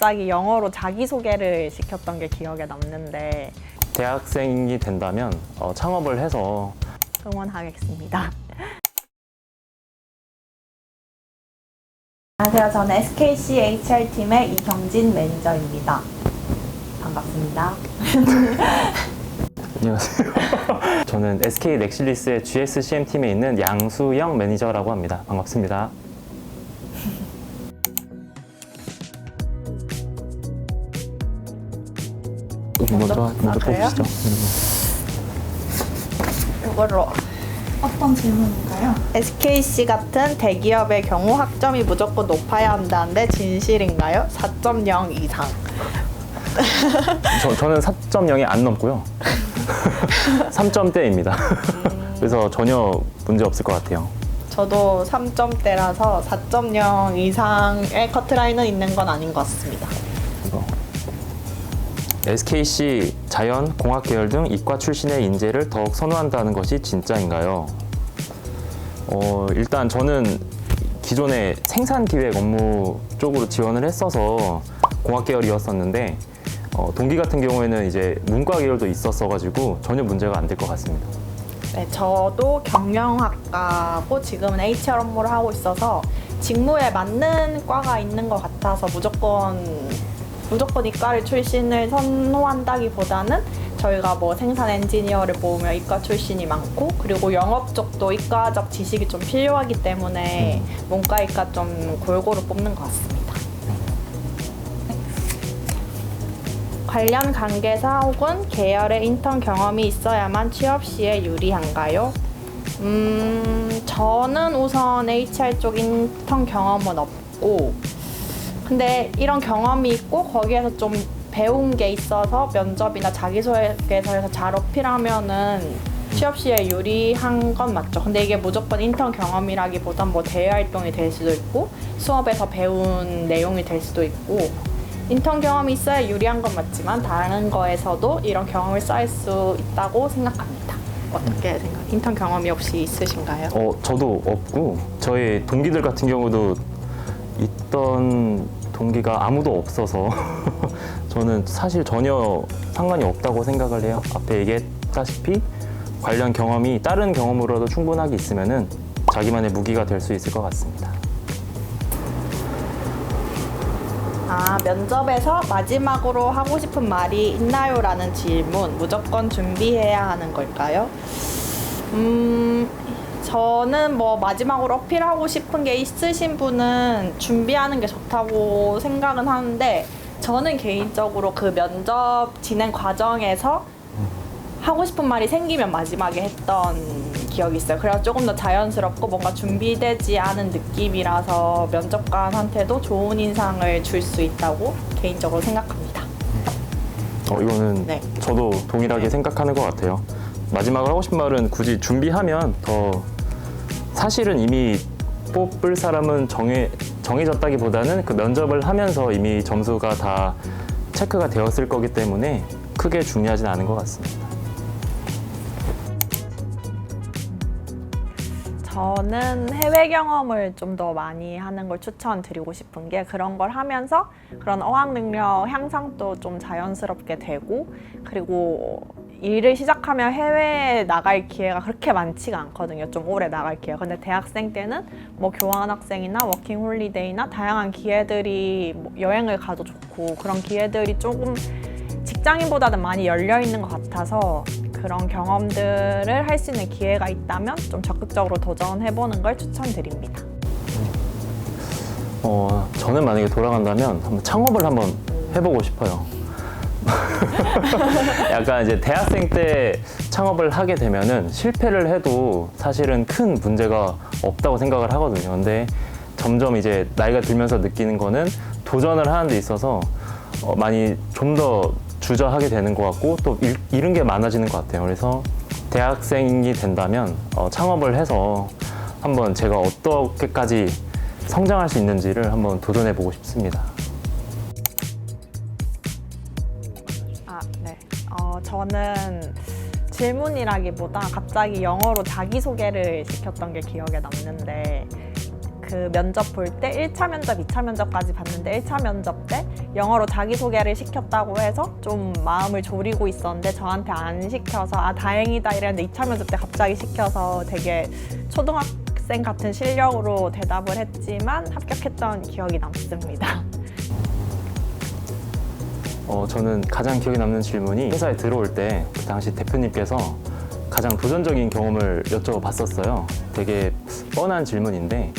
갑자기 영어로 자기소개를 시켰던 게 기억에 남는데 대학생이 된다면 창업을 해서 응원하겠습니다. 안녕하세요. 저는 SKC HR팀의 이경진 매니저입니다. 반갑습니다. 안녕하세요. 저는 SK 넥실리스의 GSCM팀에 있는 양수영 매니저라고 합니다. 반갑습니다. 먼저 그래요? 해주시죠. 이걸로 어떤 질문인가요? SKC 같은 대기업의 경우 학점이 무조건 높아야 한다는데 진실인가요? 4.0 이상. 저는 4.0이 안 넘고요. 3점대입니다. 그래서 전혀 문제 없을 것 같아요. 저도 3점대라서 4.0 이상의 커트라인은 있는 건 아닌 것 같습니다. SKC 자연, 공학 계열 등 이과 출신의 인재를 더욱 선호한다는 것이 진짜인가요? 일단 저는 기존에 생산기획 업무 쪽으로 지원을 했어서 공학 계열이었었는데 동기 같은 경우에는 이제 문과 계열도 있었어가지고 전혀 문제가 안 될 것 같습니다. 네, 저도 경영학과고 지금은 HR 업무를 하고 있어서 직무에 맞는 과가 있는 것 같아서 무조건 이과를 출신을 선호한다기보다는 저희가 뭐 생산 엔지니어를 뽑으면 이과 출신이 많고 그리고 영업 쪽도 이과적 지식이 좀 필요하기 때문에 문과 이과 좀 골고루 뽑는 것 같습니다. 관련 관계사 혹은 계열의 인턴 경험이 있어야만 취업 시에 유리한가요? 저는 우선 HR 쪽 인턴 경험은 없고 근데 이런 경험이 있고 거기에서 좀 배운 게 있어서 면접이나 자기소개서에서 잘 어필하면은 취업 시에 유리한 건 맞죠. 근데 이게 무조건 인턴 경험이라기보단 뭐 대외 활동이 될 수도 있고 수업에서 배운 내용이 될 수도 있고 인턴 경험이 있어야 유리한 건 맞지만 다른 거에서도 이런 경험을 쌓을 수 있다고 생각합니다. 어떻게 생각해요? 인턴 경험이 혹시 있으신가요? 저도 없고 저희 동기들 같은 경우도 있던 동기가 아무도 없어서 저는 사실 전혀 상관이 없다고 생각을 해요. 앞에 얘기했다시피 관련 경험이 다른 경험으로도 충분하게 있으면은 자기만의 무기가 될 수 있을 것 같습니다. 면접에서 마지막으로 하고 싶은 말이 있나요? 라는 질문 무조건 준비해야 하는 걸까요? 저는 뭐 마지막으로 어필하고 싶은 게 있으신 분은 준비하는 게 좋다고 생각은 하는데 저는 개인적으로 그 면접 진행 과정에서 하고 싶은 말이 생기면 마지막에 했던 기억이 있어요. 그래서 조금 더 자연스럽고 뭔가 준비되지 않은 느낌이라서 면접관한테도 좋은 인상을 줄 수 있다고 개인적으로 생각합니다. 이거는 네. 저도 동일하게 생각하는 것 같아요. 마지막으로 하고 싶은 말은 굳이 준비하면 더 사실은 이미 뽑을 사람은 정해졌다기보다는 그 면접을 하면서 이미 점수가 다 체크가 되었을 거기 때문에 크게 중요하진 않은 것 같습니다. 저는 해외 경험을 좀 더 많이 하는 걸 추천드리고 싶은 게 그런 걸 하면서 그런 어학 능력 향상도 좀 자연스럽게 되고 그리고 일을 시작하면 해외에 나갈 기회가 그렇게 많지가 않거든요. 좀 오래 나갈 기회가. 근데 대학생 때는 뭐 교환학생이나 워킹 홀리데이나 다양한 기회들이 뭐 여행을 가도 좋고 그런 기회들이 조금 직장인보다는 많이 열려 있는 것 같아서 그런 경험들을 할 수 있는 기회가 있다면 좀 적극적으로 도전해보는 걸 추천드립니다. 저는 만약에 돌아간다면 한번 창업을 한번 해보고 싶어요. 약간 이제 대학생 때 창업을 하게 되면은 실패를 해도 사실은 큰 문제가 없다고 생각을 하거든요. 근데 점점 이제 나이가 들면서 느끼는 거는 도전을 하는 데 있어서 많이 좀 더 주저하게 되는 것 같고 또 잃은 게 많아지는 것 같아요. 그래서 대학생이 된다면 창업을 해서 한번 제가 어떻게까지 성장할 수 있는지를 한번 도전해 보고 싶습니다. 네. 저는 질문이라기보다 갑자기 영어로 자기소개를 시켰던 게 기억에 남는데 그 면접 볼 때 1차 면접, 2차 면접까지 봤는데 1차 면접 때 영어로 자기소개를 시켰다고 해서 좀 마음을 졸이고 있었는데 저한테 안 시켜서 아 다행이다 이랬는데 2차 면접 때 갑자기 시켜서 되게 초등학생 같은 실력으로 대답을 했지만 합격했던 기억이 남습니다. 저는 가장 기억에 남는 질문이 회사에 들어올 때 그 당시 대표님께서 가장 도전적인 경험을 여쭤봤었어요. 되게 뻔한 질문인데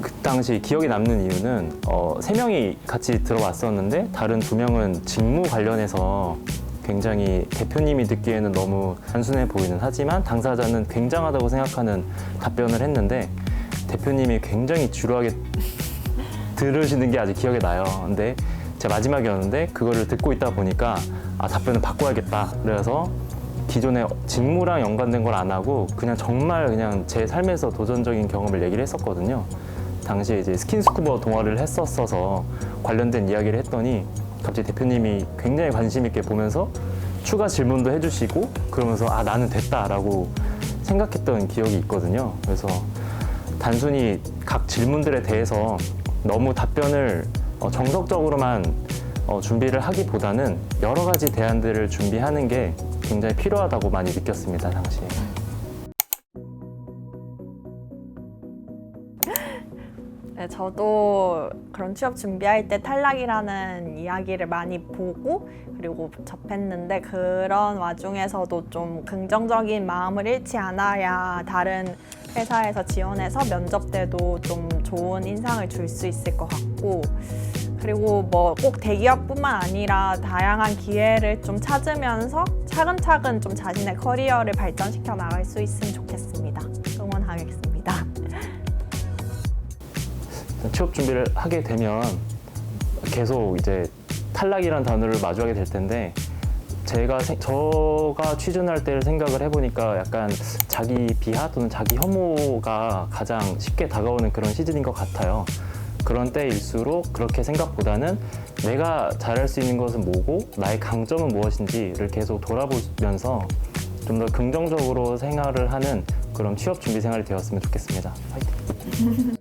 그 당시 기억에 남는 이유는 3명이 같이 들어왔었는데 다른 2명은 직무 관련해서 굉장히 대표님이 듣기에는 너무 단순해 보이는 하지만 당사자는 굉장하다고 생각하는 답변을 했는데 대표님이 굉장히 지루하게 들으시는 게 아직 기억에 나요. 근데 제 마지막이었는데 그거를 듣고 있다 보니까 답변을 바꿔야겠다. 그래서 기존에 직무랑 연관된 걸 안 하고 그냥 정말 그냥 제 삶에서 도전적인 경험을 얘기를 했었거든요. 당시에 이제 스킨스쿠버 동아리를 했었어서 관련된 이야기를 했더니 갑자기 대표님이 굉장히 관심 있게 보면서 추가 질문도 해주시고 그러면서 나는 됐다라고 생각했던 기억이 있거든요. 그래서 단순히 각 질문들에 대해서 너무 답변을 정석적으로만 준비를 하기보다는 여러 가지 대안들을 준비하는 게 굉장히 필요하다고 많이 느꼈습니다, 당시에. 네, 저도 그런 취업 준비할 때 탈락이라는 이야기를 많이 보고 그리고 접했는데 그런 와중에서도 좀 긍정적인 마음을 잃지 않아야 다른 회사에서 지원해서 면접 때도 좀 좋은 인상을 줄 수 있을 것 같고 그리고 뭐 꼭 대기업뿐만 아니라 다양한 기회를 좀 찾으면서 차근차근 좀 자신의 커리어를 발전시켜 나갈 수 있으면 좋겠습니다. 응원하겠습니다. 취업 준비를 하게 되면 계속 이제 탈락이라는 단어를 마주하게 될 텐데 제가 취준할 때를 생각을 해보니까 약간 자기 비하 또는 자기 혐오가 가장 쉽게 다가오는 그런 시즌인 것 같아요. 그런 때일수록 그렇게 생각보다는 내가 잘할 수 있는 것은 뭐고 나의 강점은 무엇인지를 계속 돌아보면서 좀 더 긍정적으로 생활을 하는 그런 취업 준비 생활이 되었으면 좋겠습니다. 화이팅!